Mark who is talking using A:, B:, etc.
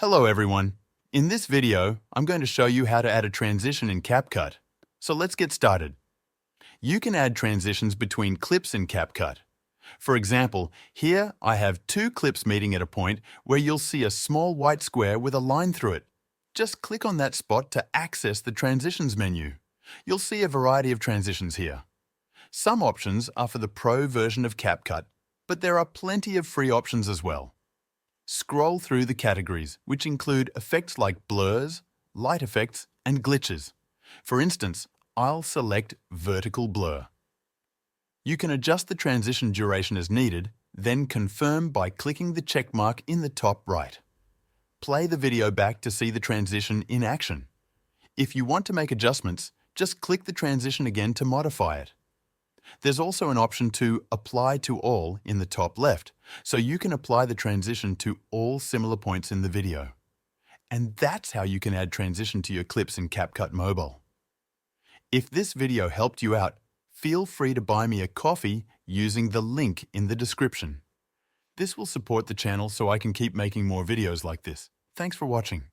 A: Hello everyone. In this video, I'm going to show you how to add a transition in CapCut. So let's get started. You can add transitions between clips in CapCut. For example, here I have two clips meeting at a point where you'll see a small white square with a line through it. Just click on that spot to access the Transitions menu. You'll see a variety of transitions here. Some options are for the Pro version of CapCut, but there are plenty of free options as well. Scroll through the categories, which include effects like blurs, light effects, and glitches. For instance, I'll select vertical blur. You can adjust the transition duration as needed, then confirm by clicking the check mark in the top right. Play the video back to see the transition in action. If you want to make adjustments, just click the transition again to modify it. There's also an option to Apply to All in the top left, so you can apply the transition to all similar points in the video. And that's how you can add transition to your clips in CapCut Mobile. If this video helped you out, feel free to buy me a coffee using the link in the description. This will support the channel so I can keep making more videos like this. Thanks for watching.